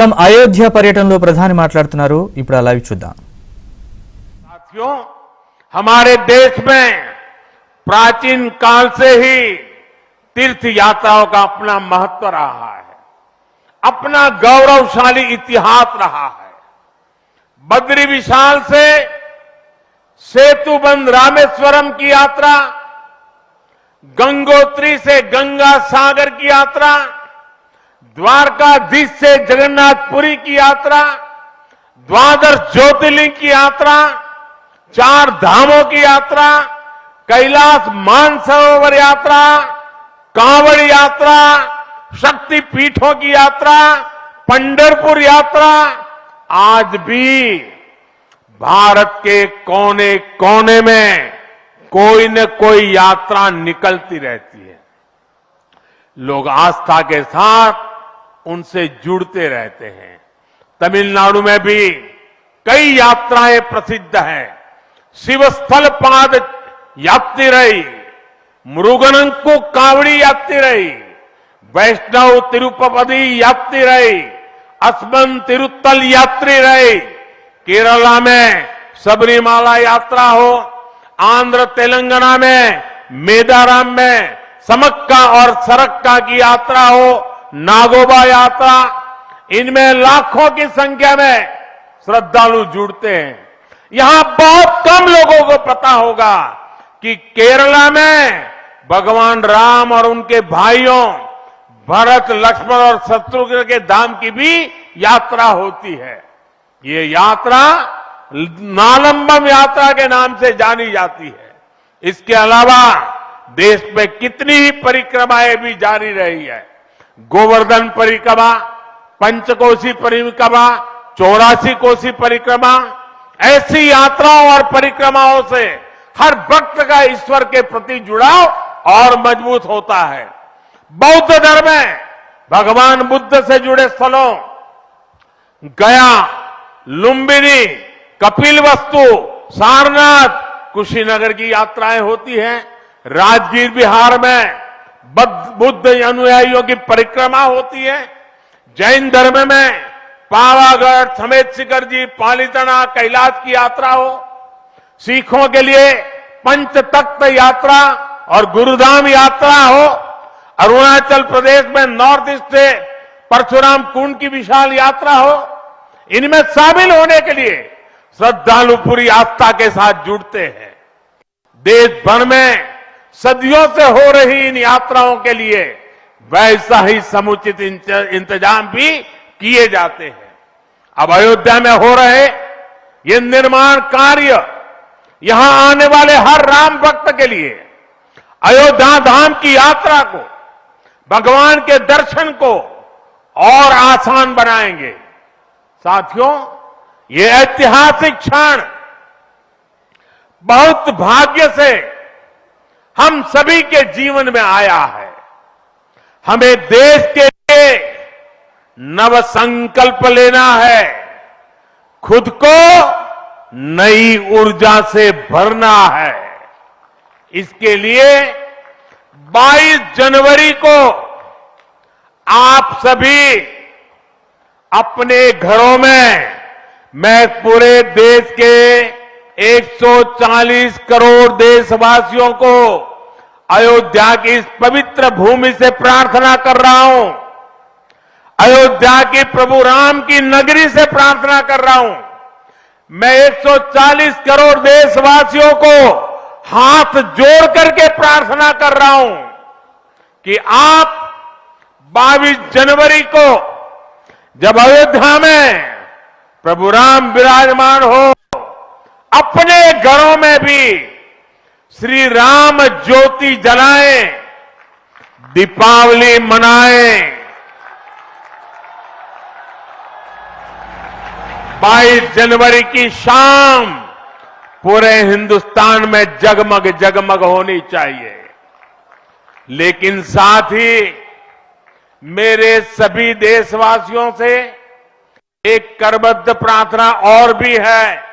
अयोध्या पर्यटनలో ప్రధాని మాట్లాడుతున్నారు ఇప్పుడు లైవ్ చూద్దాం। साथियों, हमारे देश में प्राचीन काल से ही तीर्थ यात्राओं का अपना महत्व रहा है, अपना गौरवशाली इतिहास रहा है। बद्री विशाल से सेतुबंध रामेश्वरम की यात्रा, गंगोत्री से गंगा सागर की यात्रा, द्वारकाधीश से जगन्नाथपुरी की यात्रा, द्वादश ज्योतिर्लिंग की यात्रा, चार धामों की यात्रा, कैलाश मानसरोवर यात्रा, कांवड़ यात्रा, शक्ति पीठों की यात्रा, पंढरपुर यात्रा, आज भी भारत के कोने कोने में कोई न कोई यात्रा निकलती रहती है। लोग आस्था के साथ उनसे जुड़ते रहते हैं। तमिलनाडु में भी कई यात्राएं प्रसिद्ध हैं। शिवस्थल पाद यात्रिरई, मुरुगनंकु कावड़ी यात्रिरई, वैष्णव तिरुपति यात्रिरई, अस्मन तिरुत्तल यात्रिरई, केरला में सबरीमाला यात्रा हो, आंध्र तेलंगाना में मेदाराम में समक्का और सरक्का की यात्रा हो, नागोबा यात्रा, इनमें लाखों की संख्या में श्रद्धालु जुड़ते हैं। यहां बहुत कम लोगों को पता होगा कि केरला में भगवान राम और उनके भाइयों भरत, लक्ष्मण और शत्रुघ्न के धाम की भी यात्रा होती है। ये यात्रा नालंबम यात्रा के नाम से जानी जाती है। इसके अलावा देश में कितनी ही परिक्रमाएं भी जारी रही है। गोवर्धन परिक्रमा, पंचकोशी परिक्रमा, 84 कोसी परिक्रमा, ऐसी यात्राओं और परिक्रमाओं से हर भक्त का ईश्वर के प्रति जुड़ाव और मजबूत होता है। बौद्ध धर्म में भगवान बुद्ध से जुड़े स्थलों गया, लुम्बिनी, कपिलवस्तु, सारनाथ, कुशीनगर की यात्राएं होती हैं। राजगीर बिहार में बुद्ध अनुयायियों की परिक्रमा होती है। जैन धर्म में पावागढ़, समेत शिखर जी, पालीताना, कैलाश की यात्रा हो। सिखों के लिए पंच तख्त यात्रा और गुरुधाम यात्रा हो। अरुणाचल प्रदेश में नॉर्थ ईस्ट से परशुराम कुंड की विशाल यात्रा हो। इनमें शामिल होने के लिए श्रद्धालु पूरी आस्था के साथ जुड़ते हैं। देश भर में सदियों से हो रही इन यात्राओं के लिए वैसा ही समुचित इंतजाम भी किए जाते हैं। अब अयोध्या में हो रहे ये निर्माण कार्य यहां आने वाले हर राम भक्त के लिए अयोध्या धाम की यात्रा को, भगवान के दर्शन को और आसान बनाएंगे। साथियों, ये ऐतिहासिक क्षण बहुत भाग्य से हम सभी के जीवन में आया है। हमें देश के लिए नव संकल्प लेना है, खुद को नई ऊर्जा से भरना है। इसके लिए 22 जनवरी को आप सभी अपने घरों में, मैं पूरे देश के 140 करोड़ देशवासियों को अयोध्या की इस पवित्र भूमि से प्रार्थना कर रहा हूं। अयोध्या की प्रभु राम की नगरी से प्रार्थना कर रहा हूं। मैं 140 करोड़ देशवासियों को हाथ जोड़ करके प्रार्थना कर रहा हूं कि आप 22 जनवरी को जब अयोध्या में प्रभु राम विराजमान हो, अपने घरों में भी श्री राम ज्योति जलाएं, दीपावली मनाएं। 22 जनवरी की शाम पूरे हिंदुस्तान में जगमग जगमग होनी चाहिए। लेकिन साथ ही मेरे सभी देशवासियों से एक करबद्ध प्रार्थना और भी है।